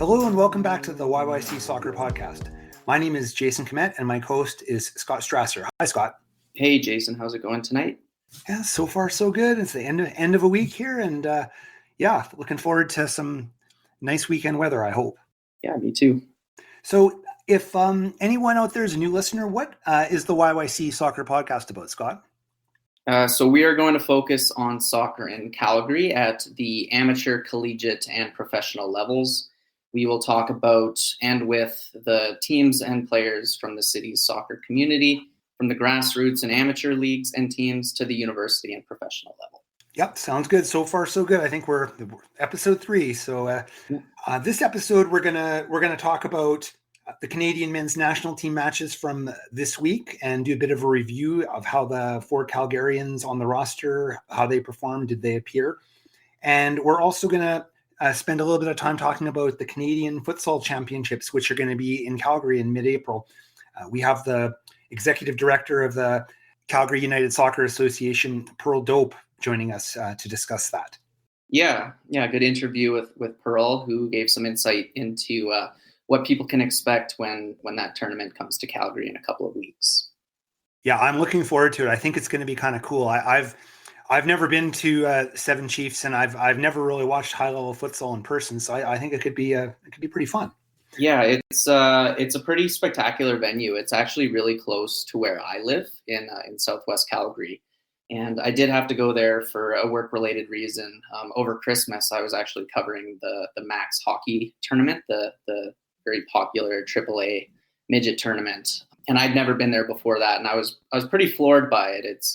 Hello and welcome back to the YYC Soccer Podcast. My name is Jason Komet and my co-host is Scott Strasser. Hi, Scott. Hey, Jason. How's it going tonight? Yeah, so far so good. It's the end of a week here, and looking forward to some nice weekend weather, I hope. Yeah, me too. So if anyone out there is a new listener, what is the YYC Soccer Podcast about, Scott? So we are going to focus on soccer in Calgary at the amateur, collegiate, and professional levels. We will talk about and with the teams and players from the city's soccer community, from the grassroots and amateur leagues and teams to the university and professional level. Yep, sounds good. So far, so good. I think we're episode 3. So this episode, we're gonna talk about the Canadian men's national team matches from this week and do a bit of a review of how the 4 Calgarians on the roster, how they performed, did they appear. And we're also going to spend a little bit of time talking about the Canadian Futsal Championships, which are going to be in Calgary in mid-April. We have the executive director of the Calgary United Soccer Association, Pearl Doupe, joining us to discuss that. Yeah, good interview with Pearl, who gave some insight into what people can expect when that tournament comes to Calgary in a couple of weeks. Yeah, I'm looking forward to it. I think it's going to be kind of cool. I've never been to Seven Chiefs, and I've never really watched high level futsal in person. So I think it could be pretty fun. Yeah, it's a pretty spectacular venue. It's actually really close to where I live in Southwest Calgary, and I did have to go there for a work related reason. Over Christmas, I was actually covering the Max hockey tournament, the very popular AAA midget tournament, and I'd never been there before that, and I was pretty floored by it.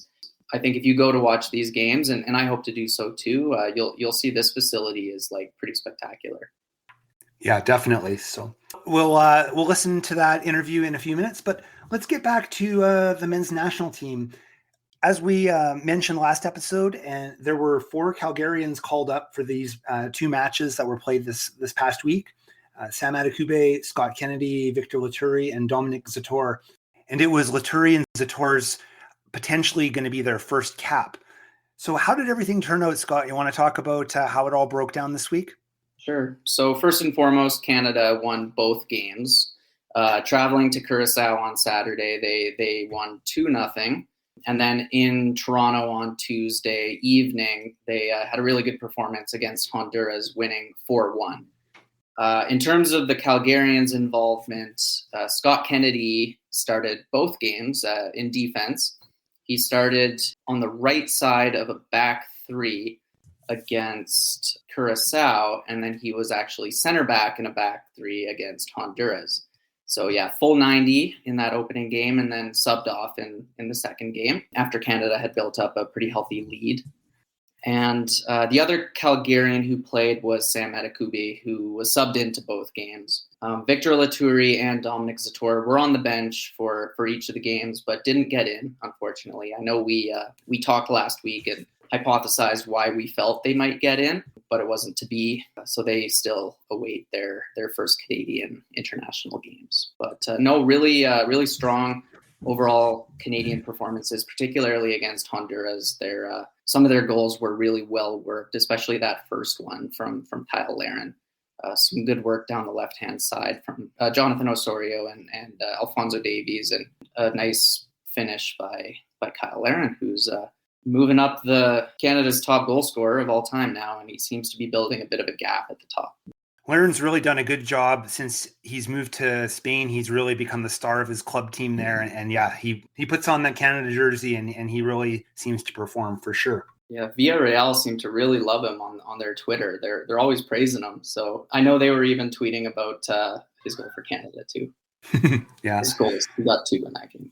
I think if you go to watch these games, and I hope to do so too, you'll see this facility is like pretty spectacular. Yeah, definitely. So we'll listen to that interview in a few minutes, but let's get back to the men's national team. As we mentioned last episode, and there were 4 Calgarians called up for these 2 matches that were played this past week. Sam Adekugbe, Scott Kennedy, Victor Latourie, and Dominic Zator. And it was Latourie and Zator's potentially going to be their first cap. So how did everything turn out, Scott? You want to talk about how it all broke down this week? Sure. So first and foremost, Canada won both games. Traveling to Curacao on Saturday, they won 2-0. And then in Toronto on Tuesday evening, they had a really good performance against Honduras, winning 4-1. In terms of the Calgarians' involvement, Scott Kennedy started both games in defense. He started on the right side of a back 3 against Curacao, and then he was actually center back in a back 3 against Honduras. So yeah, full 90 in that opening game, and then subbed off in the second game after Canada had built up a pretty healthy lead. And the other Calgarian who played was Sam Adekugbe, who was subbed into both games. Victor Latourie and Dominic Zator were on the bench for each of the games, but didn't get in, unfortunately. I know we talked last week and hypothesized why we felt they might get in, but it wasn't to be. So they still await their first Canadian international games. But really strong overall Canadian performances, particularly against Honduras. Some of their goals were really well worked, especially that first one from Kyle Laren. Some good work down the left-hand side from Jonathan Osorio and Alfonso Davies, and a nice finish by Kyle Laren, who's moving up Canada's top goal scorer of all time now, and he seems to be building a bit of a gap at the top. Laren's really done a good job since he's moved to Spain. He's really become the star of his club team there. And yeah, he puts on that Canada jersey and he really seems to perform for sure. Yeah, Villarreal seem to really love him on their Twitter. They're always praising him. So I know they were even tweeting about his goal for Canada too. Yeah. His goals, he got 2 in that game.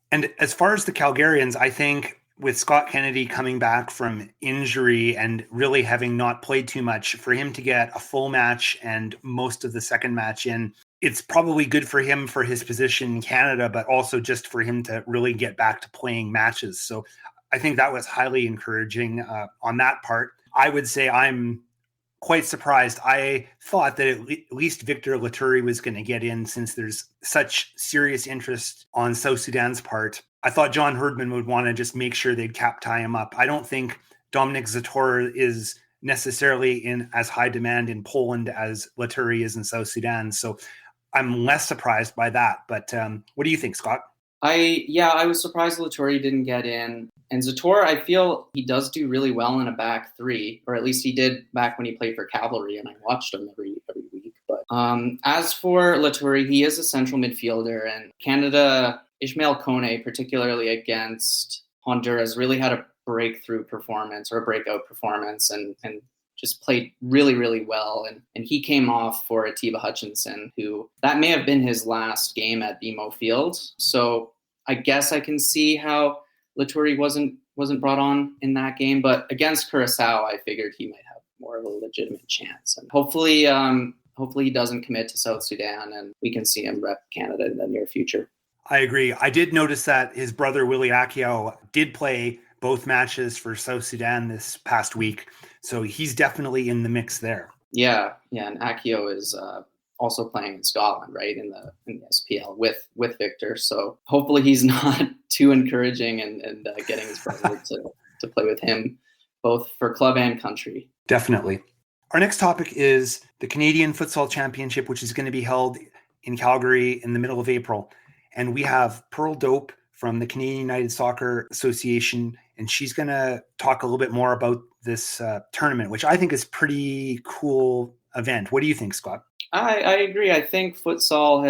And as far as the Calgarians, I think with Scott Kennedy coming back from injury and really having not played too much, for him to get a full match and most of the second match in, it's probably good for him for his position in Canada, but also just for him to really get back to playing matches. So I think that was highly encouraging on that part. I would say I'm quite surprised. I thought that at least Victor Latourie was going to get in since there's such serious interest on South Sudan's part. I thought John Herdman would want to just make sure they'd cap tie him up. I don't think Dominic Zator is necessarily in as high demand in Poland as Laturi is in South Sudan. So I'm less surprised by that. But what do you think, Scott? I was surprised Laturi didn't get in. And Zator, I feel he does do really well in a back three, or at least he did back when he played for Cavalry, and I watched him every week. But as for Laturi, he is a central midfielder, and Canada, Ishmael Kone, particularly against Honduras, really had a breakthrough performance or a breakout performance and just played really, really well. And he came off for Atiba Hutchinson, who that may have been his last game at BMO Field. So I guess I can see how Laturi wasn't brought on in that game. But against Curacao, I figured he might have more of a legitimate chance. And hopefully he doesn't commit to South Sudan and we can see him rep Canada in the near future. I agree. I did notice that his brother, Willie Akio, did play both matches for South Sudan this past week. So he's definitely in the mix there. Yeah. And Akio is also playing in Scotland, right, in the SPL with Victor. So hopefully he's not too encouraging and getting his brother to play with him, both for club and country. Definitely. Our next topic is the Canadian Futsal Championship, which is going to be held in Calgary in the middle of April. And we have Pearl Doupe from the Canadian United Soccer Association, and she's going to talk a little bit more about this tournament, which I think is pretty cool event. What do you think, Scott? I agree. I think futsal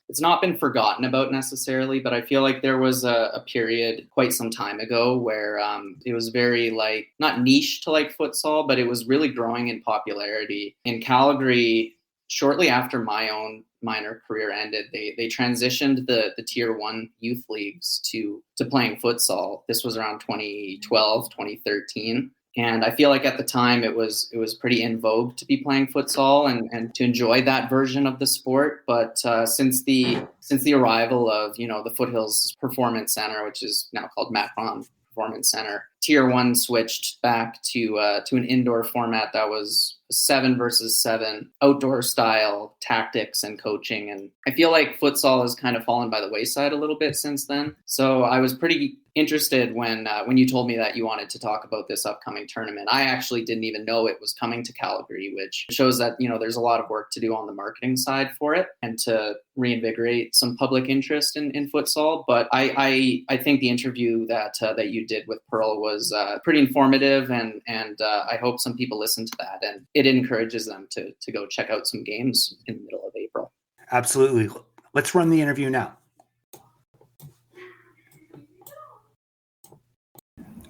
it's not been forgotten about necessarily, but I feel like there was a period quite some time ago where it was very not niche to futsal, but it was really growing in popularity. In Calgary, shortly after my own minor career ended, they transitioned the Tier 1 youth leagues to playing futsal. This was around 2012, 2013. And I feel like at the time it was pretty in vogue to be playing futsal and to enjoy that version of the sport. But since the arrival of the Foothills Performance Center, which is now called Macron Performance Center, Tier 1 switched back to an indoor format that was 7 versus 7 outdoor style tactics and coaching. And I feel like futsal has kind of fallen by the wayside a little bit since then. So I was pretty interested when you told me that you wanted to talk about this upcoming tournament. I actually didn't even know it was coming to Calgary, which shows that there's a lot of work to do on the marketing side for it and to reinvigorate some public interest in futsal. But I think the interview that you did with Pearl was pretty informative, and I hope some people listen to that and it encourages them to go check out some games in the middle of April. Absolutely. Let's run the interview now.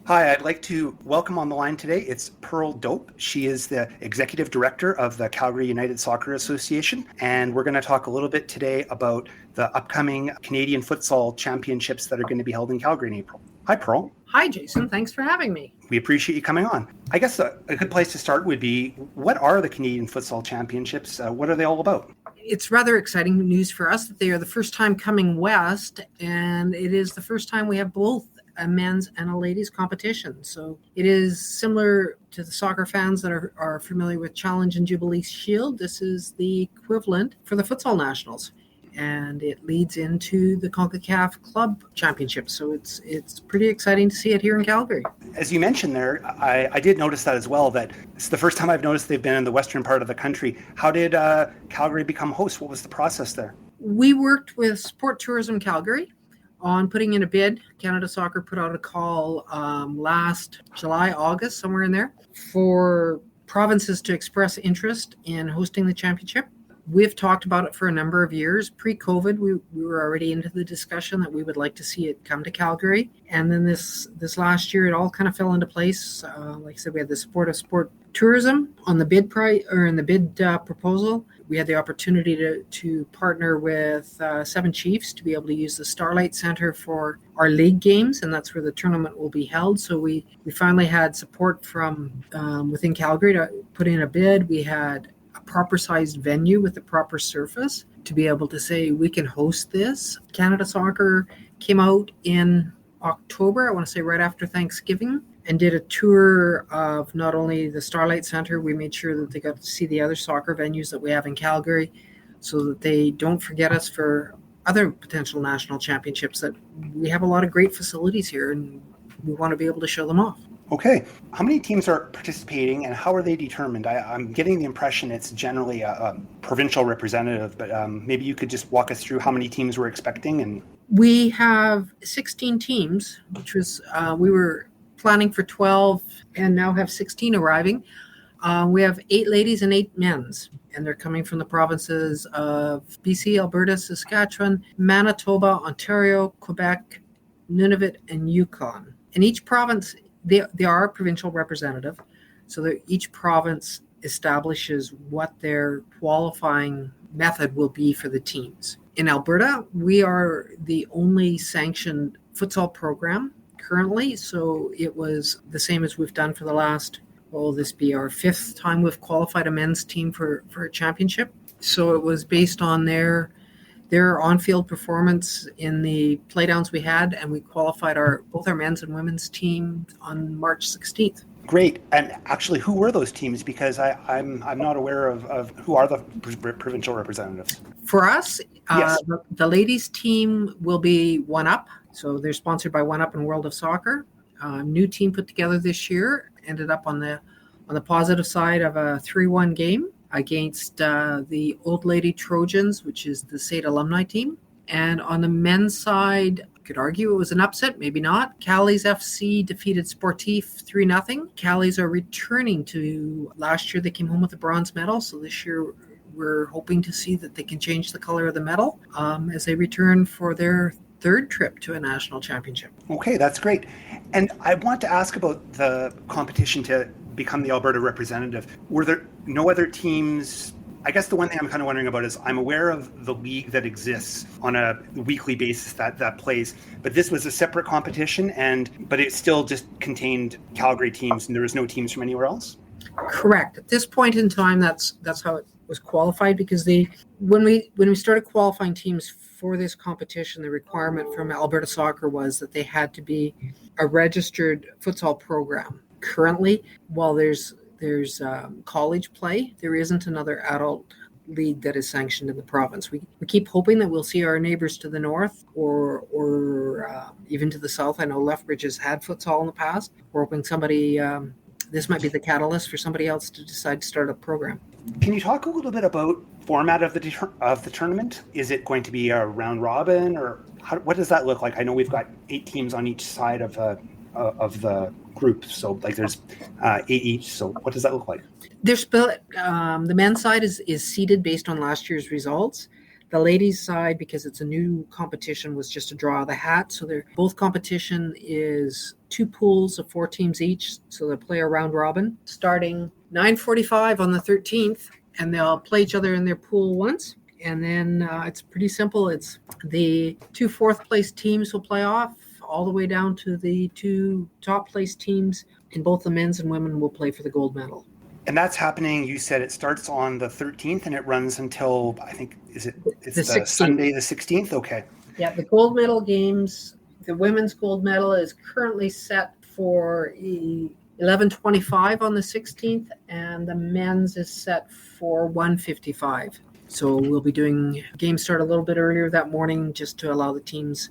Hi, I'd like to welcome on the line today. It's Pearl Doupe. She is the Executive Director of the Calgary United Soccer Association, and we're going to talk a little bit today about the upcoming Canadian Futsal Championships that are going to be held in Calgary in April. Hi, Pearl. Hi, Jason. Thanks for having me. We appreciate you coming on. I guess a good place to start would be, what are the Canadian Futsal Championships? What are they all about? It's rather exciting news for us that they are the first time coming west, and it is the first time we have both a men's and a ladies competition. So it is similar to the soccer fans that are familiar with Challenge and Jubilee Shield. This is the equivalent for the Futsal Nationals, and it leads into the CONCACAF Club Championship. So it's pretty exciting to see it here in Calgary. As you mentioned there, I did notice that as well, that it's the first time I've noticed they've been in the western part of the country. How did Calgary become host? What was the process there? We worked with Sport Tourism Calgary on putting in a bid. Canada Soccer put out a call last July, August, somewhere in there, for provinces to express interest in hosting the championship. We've talked about it for a number of years. Pre-COVID, we were already into the discussion that we would like to see it come to Calgary. And then this last year, it all kind of fell into place. Like I said, we had the support of Sport Tourism on the bid proposal. We had the opportunity to partner with Seven Chiefs to be able to use the Starlight Center for our league games, and that's where the tournament will be held. So we finally had support from within Calgary to put in a bid. We had a proper sized venue with the proper surface to be able to say we can host this. Canada Soccer came out in October, I want to say right after Thanksgiving, and did a tour of not only the Starlight Center. We made sure that they got to see the other soccer venues that we have in Calgary so that they don't forget us for other potential national championships. That we have a lot of great facilities here and we want to be able to show them off. Okay. How many teams are participating and how are they determined? I'm getting the impression it's generally a provincial representative, but maybe you could just walk us through how many teams we're expecting. And We have 16 teams, which was, we were planning for 12 and now have 16 arriving. We have 8 ladies and 8 men's, and they're coming from the provinces of BC, Alberta, Saskatchewan, Manitoba, Ontario, Quebec, Nunavut, and Yukon. And each province, they are a provincial representative, so that each province establishes what their qualifying method will be for the teams. In Alberta, we are the only sanctioned futsal program currently, so it was the same as we've done for the last, will this be our 5th time we've qualified a men's team for a championship? So it was based on their on-field performance in the playdowns we had, and we qualified both our men's and women's team on March 16th. great. And actually, who were those teams? Because I'm not aware of who are the provincial representatives. For us, Yes. the ladies team will be One Up. So they're sponsored by One Up and World of Soccer. New team put together this year, ended up on the positive side of a 3-1 game against the Old Lady Trojans, which is the SAIT alumni team. And on the men's side, you could argue it was an upset, maybe not. Callies FC defeated Sportif 3-0. Callies are returning to last year. They came home with a bronze medal. So this year we're hoping to see that they can change the color of the medal as they return for their 3rd trip to a national championship. Okay, that's great. And I want to ask about the competition to become the Alberta representative. Were there no other teams? I guess the one thing I'm kind of wondering about is I'm aware of the league that exists on a weekly basis that plays, but this was a separate competition, but it still just contained Calgary teams, and there was no teams from anywhere else? Correct. At this point in time, that's how it was qualified, because when we started qualifying teams for this competition, the requirement from Alberta Soccer was that they had to be a registered futsal program. Currently, while there's college play, there isn't another adult league that is sanctioned in the province. We keep hoping that we'll see our neighbors to the north or even to the south. I know Lethbridge has had futsal in the past. We're hoping this might be the catalyst for somebody else to decide to start a program. Can you talk a little bit about format of the tournament? Is it going to be a round robin, or what does that look like? I know we've got 8 teams on each side of the group, so like there's 8 each. So what does that look like? They're split. The men's side is seeded based on last year's results. The ladies' side, because it's a new competition, was just a draw of the hat. So both competition is 2 pools of 4 teams each. So they'll play a round robin starting 9:45 on the 13th, and they'll play each other in their pool once. And then it's pretty simple. It's the 2 4th place teams will play off all the way down to the 2 top place teams, and both the men's and women will play for the gold medal. And that's happening, you said it starts on the 13th and it runs until, I think, it's the 16th. Sunday the 16th? Okay. Yeah, the gold medal games, the women's gold medal is currently set for 11:25 on the 16th, and the men's is set for 1:55. So we'll be doing games start a little bit earlier that morning just to allow the teams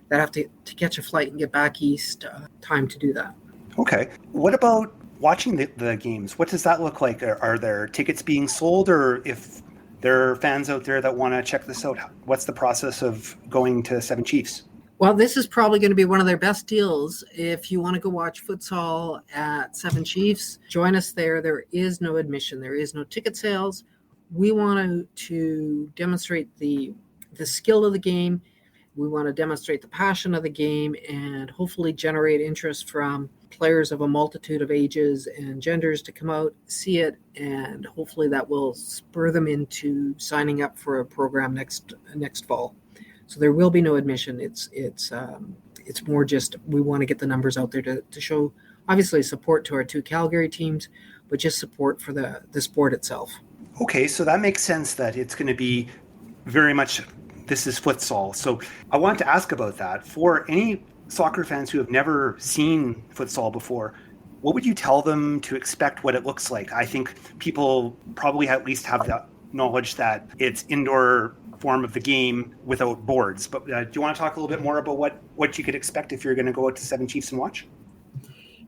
that have to catch a flight and get back east time to do that. Okay. What about watching the games? What does that look like? Are there tickets being sold, or if there are fans out there that want to check this out, what's the process of going to Seven Chiefs? Well, this is probably going to be one of their best deals. If you want to go watch futsal at Seven Chiefs, join us there. There is no admission. There is no ticket sales. We want to demonstrate the skill of the game. We want to demonstrate the passion of the game and hopefully generate interest from players of a multitude of ages and genders to come out, see it, and hopefully that will spur them into signing up for a program next fall. So there will be no admission. It's more just we want to get the numbers out there to show obviously support to our 2 Calgary teams, but just support for the sport itself. Okay, so that makes sense that it's going to be very much this is futsal. So I want to ask about that. For any soccer fans who have never seen futsal before, what would you tell them to expect what it looks like? I think people probably at least have the knowledge that it's indoor form of the game without boards. But do you want to talk a little bit more about what you could expect if you're going to go out to Seven Chiefs and watch?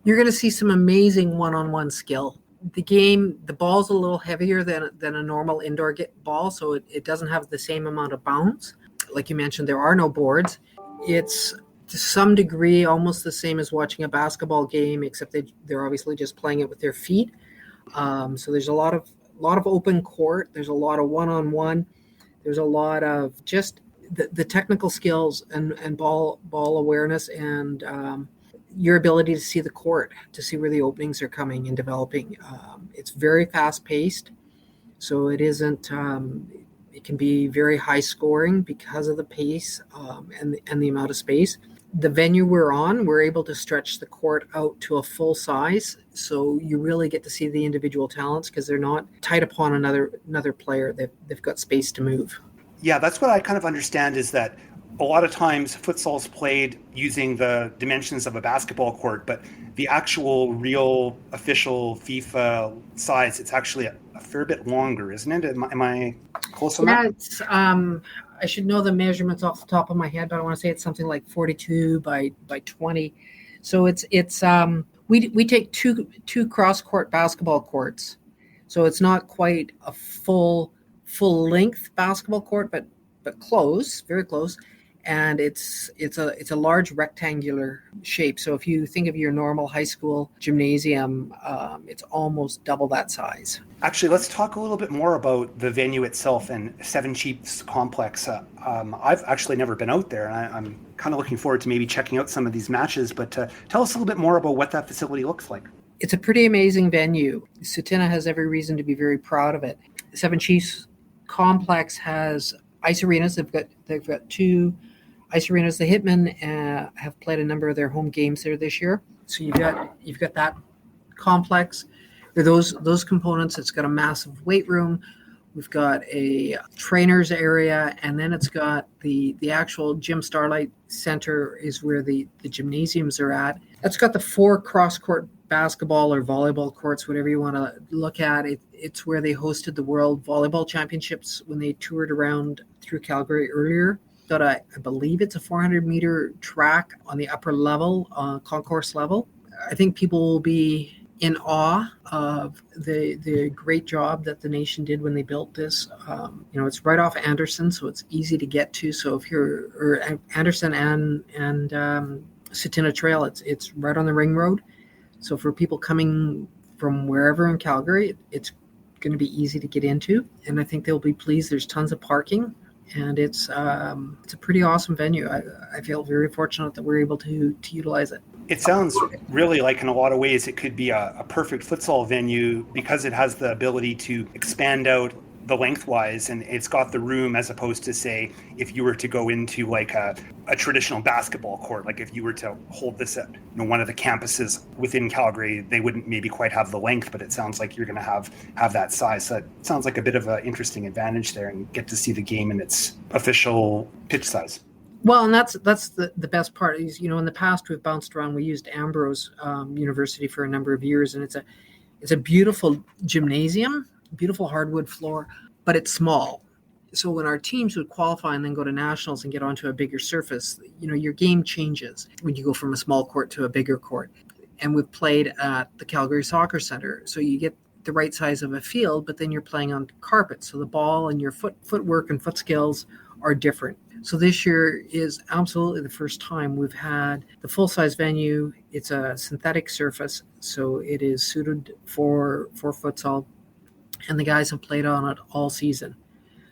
You're going to see some amazing one-on-one skill. The ball's a little heavier than a normal indoor ball, so it doesn't have the same amount of bounce. Like you mentioned, there are no boards. It's to some degree almost the same as watching a basketball game, except they're obviously just playing it with their feet. So there's a lot of open court. There's a lot of one-on-one. There's a lot of just the technical skills and ball awareness and your ability to see the court, to see where the openings are coming and developing. It's very fast-paced, so it isn't. It can be very high scoring because of the pace and the amount of space. The venue we're on, we're able to stretch the court out to a full size, so you really get to see the individual talents because they're not tied upon another player. They've got space to move. Yeah, that's what I kind of understand, is that a lot of times futsal's played using the dimensions of a basketball court, but the actual real official FIFA size, it's actually a fair bit longer, isn't it? Am I close on that? It's I should know the measurements off the top of my head, but I want to say it's something like 42 by 20. So it's we take two cross court basketball courts, so it's not quite a full length basketball court, but close, very close. And it's a large rectangular shape. So if you think of your normal high school gymnasium, it's almost double that size. Actually, let's talk a little bit more about the venue itself and Seven Chiefs Complex. I've actually never been out there, and I'm kind of looking forward to maybe checking out some of these matches. But tell us a little bit more about what that facility looks like. It's a pretty amazing venue. Sutina has every reason to be very proud of it. Seven Chiefs Complex has ice arenas. They've got two ice arenas. The Hitmen have played a number of their home games there this year. So you've got that complex, or those components. It's got a massive weight room. We've got a trainers area, and then it's got the actual Gym Starlight Center is where the gymnasiums are at. It's got the 4 cross-court basketball or volleyball courts, whatever you want to look at. It's where they hosted the World Volleyball Championships when they toured around through Calgary earlier. Got I believe it's a 400-meter track on the upper level, concourse level. I think people will be in awe of the great job that the nation did when they built this. It's right off Anderson, so it's easy to get to. So if you're Anderson and Sutina Trail, it's right on the ring road. So for people coming from wherever in Calgary, it's going to be easy to get into, and I think they'll be pleased. There's tons of parking, and it's a pretty awesome venue. I feel very fortunate that we're able to utilize it. It sounds really like, in a lot of ways, it could be a perfect futsal venue because it has the ability to expand out the lengthwise, and it's got the room, as opposed to, say, if you were to go into like a traditional basketball court, like if you were to hold this at one of the campuses within Calgary, they wouldn't maybe quite have the length, but it sounds like you're going to have that size. So it sounds like a bit of an interesting advantage there, and get to see the game in its official pitch size. Well, and that's the best part is, in the past we've bounced around. We used Ambrose University for a number of years, and it's a beautiful gymnasium, beautiful hardwood floor, but it's small. So when our teams would qualify and then go to nationals and get onto a bigger surface, your game changes when you go from a small court to a bigger court. And we've played at the Calgary Soccer Center, so you get the right size of a field, but then you're playing on carpet, so the ball and your footwork and foot skills are different. So this year is absolutely the first time we've had the full-size venue. It's a synthetic surface, so it is suited for futsal, and the guys have played on it all season.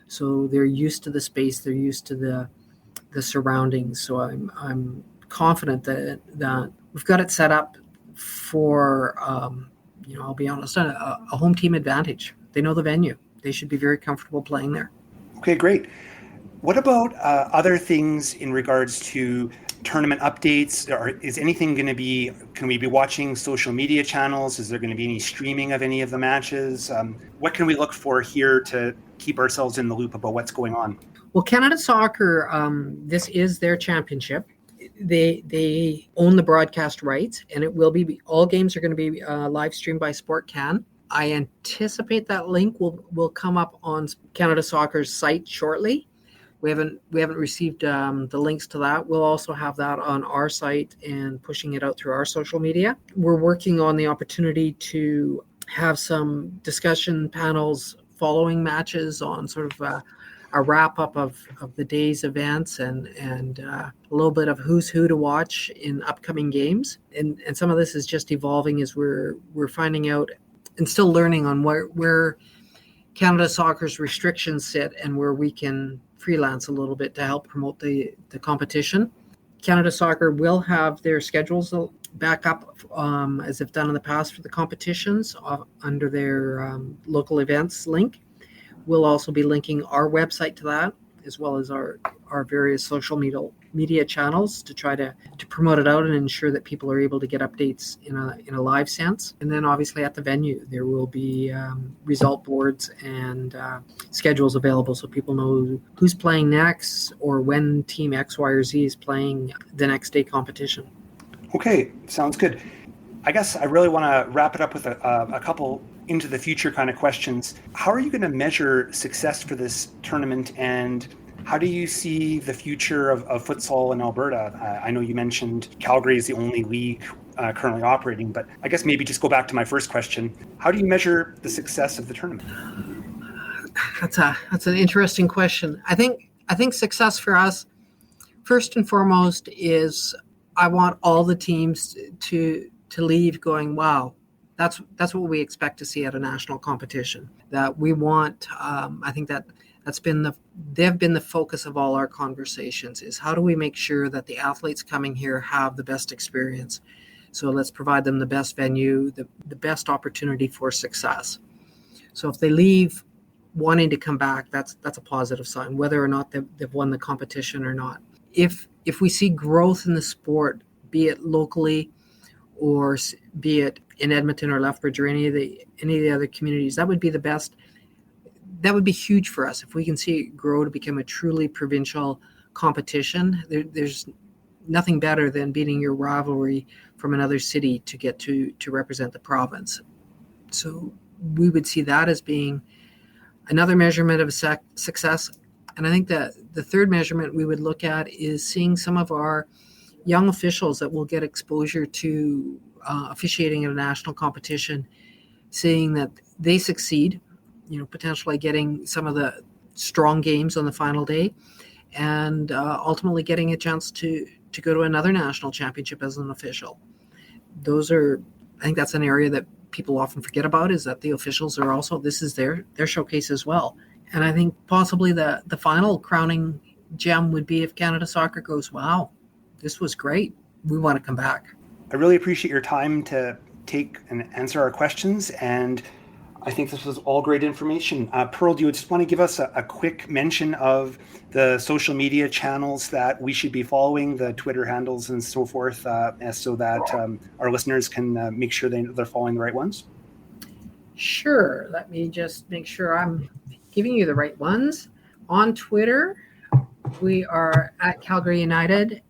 So they're used to the space, they're used to the surroundings. So I'm confident that we've got it set up for, I'll be honest, a home team advantage. They know the venue. They should be very comfortable playing there. Okay, great. What about other things in regards to tournament updates? Or is anything going to be, can we be watching social media channels? Is there going to be any streaming of any of the matches? What can we look for here to keep ourselves in the loop about what's going on? Well, Canada Soccer, this is their championship. They own the broadcast rights, and it will be, all games are going to be live streamed by Sport Can. I anticipate that link will come up on Canada Soccer's site shortly. We haven't received the links to that. We'll also have that on our site and pushing it out through our social media. We're working on the opportunity to have some discussion panels following matches on sort of a wrap up of the day's events and a little bit of who's who to watch in upcoming games. And some of this is just evolving as we're finding out and still learning on where Canada Soccer's restrictions sit and where we can freelance a little bit to help promote the competition. Canada Soccer will have their schedules back up as they've done in the past for the competitions under their local events link. We'll also be linking our website to that, as well as our various social media channels to try to promote it out and ensure that people are able to get updates in a live sense. And then obviously at the venue, there will be result boards and schedules available so people know who's playing next or when team X, Y, or Z is playing the next day competition. Okay, sounds good. I guess I really want to wrap it up with a couple into the future kind of questions. How are you going to measure success for this tournament, and how do you see the future of futsal in Alberta? I know you mentioned Calgary is the only league currently operating, but I guess maybe just go back to my first question. How do you measure the success of the tournament? That's an interesting question. I think success for us, first and foremost, is I want all the teams to leave going, wow, that's what we expect to see at a national competition. That we want, I think they've been the focus of all our conversations, is how do we make sure that the athletes coming here have the best experience? So let's provide them the best venue, the best opportunity for success. So if they leave wanting to come back, that's a positive sign, whether or not they've won the competition or not. If we see growth in the sport, be it locally or be it in Edmonton or Lethbridge or any of the other communities, that would be the best. That would be huge for us if we can see it grow to become a truly provincial competition. There's nothing better than beating your rivalry from another city to get to represent the province. So we would see that as being another measurement of success. And I think that the third measurement we would look at is seeing some of our young officials that will get exposure to officiating in a national competition, seeing that they succeed, potentially getting some of the strong games on the final day, and ultimately getting a chance to go to another national championship as an official. I think that's an area that people often forget about, is that the officials are also, this is their showcase as well. And I think possibly the final crowning gem would be if Canada Soccer goes, wow, this was great, we want to come back. I really appreciate your time to take and answer our questions, and I think this was all great information. Pearl, do you just want to give us a quick mention of the social media channels that we should be following, the Twitter handles and so forth, so that our listeners can make sure they're following the right ones? Sure. Let me just make sure I'm giving you the right ones. On Twitter, we are at Calgary United.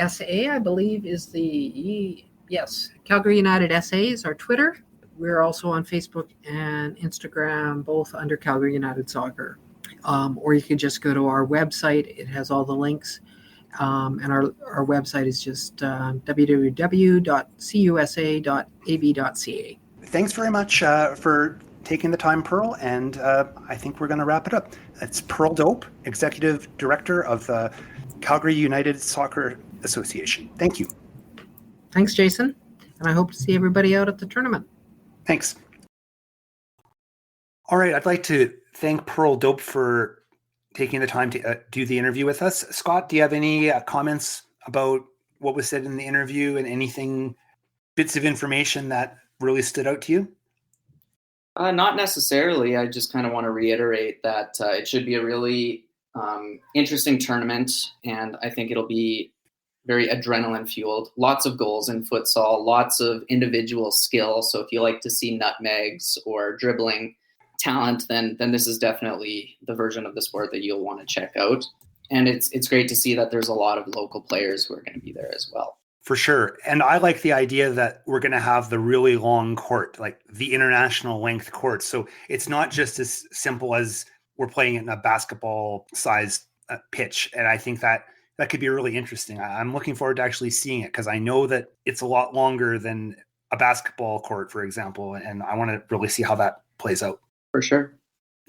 SA, I believe, is Calgary United SA is our Twitter. We're also on Facebook and Instagram, both under Calgary United Soccer. Or you can just go to our website. It has all the links. And our website is just www.cusa.ab.ca. Thanks very much for taking the time, Pearl. And I think we're going to wrap it up. It's Pearl Doupe, Executive Director of the Calgary United Soccer Association. Thank you. Thanks, Jason. And I hope to see everybody out at the tournament. Thanks. All right. I'd like to thank Pearl Doupe for taking the time to do the interview with us. Scott, do you have any comments about what was said in the interview and anything, bits of information that really stood out to you? Not necessarily. I just kind of want to reiterate that it should be a really interesting tournament, and I think it'll be very adrenaline fueled. Lots of goals in futsal, lots of individual skill. So if you like to see nutmegs or dribbling talent, then this is definitely the version of the sport that you'll want to check out. And it's great to see that there's a lot of local players who are going to be there as well. For sure. And I like the idea that we're going to have the really long court, like the international length court. So it's not just as simple as we're playing it in a basketball-sized pitch, and I think that could be really interesting. I'm looking forward to actually seeing it because I know that it's a lot longer than a basketball court, for example, and I want to really see how that plays out. For sure.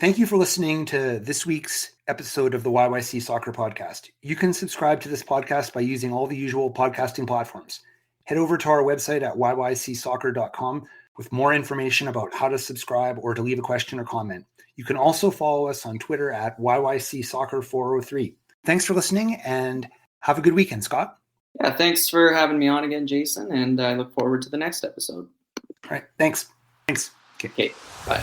Thank you for listening to this week's episode of the YYC Soccer Podcast. You can subscribe to this podcast by using all the usual podcasting platforms. Head over to our website at yycsoccer.com with more information about how to subscribe or to leave a question or comment. You can also follow us on Twitter at yycsoccer403. Thanks for listening and have a good weekend, Scott. Yeah, thanks for having me on again, Jason, and I look forward to the next episode. All right, thanks. Okay, bye.